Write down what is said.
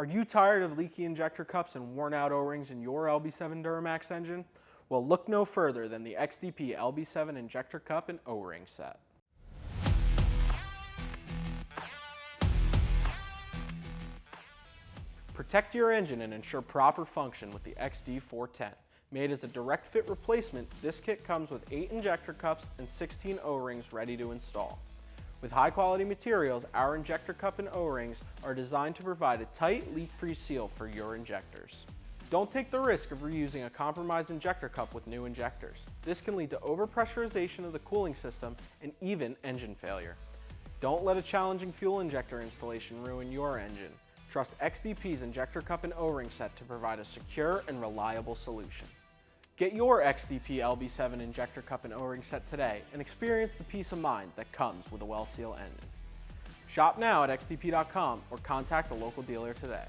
Are you tired of leaky injector cups and worn out O-rings in your LB7 Duramax engine? Well, look no further than the XDP LB7 injector cup and O-ring set. Protect your engine and ensure proper function with the XD410. Made as a direct fit replacement, this kit comes with 8 injector cups and 16 O-rings ready to install. With high quality materials, our injector cup and O-rings are designed to provide a tight, leak-free seal for your injectors. Don't take the risk of reusing a compromised injector cup with new injectors. This can lead to overpressurization of the cooling system and even engine failure. Don't let a challenging fuel injector installation ruin your engine. Trust XDP's injector cup and O-ring set to provide a secure and reliable solution. Get your XDP LB7 injector cup and O-ring set today and experience the peace of mind that comes with a well-sealed engine. Shop now at XDP.com or contact a local dealer today.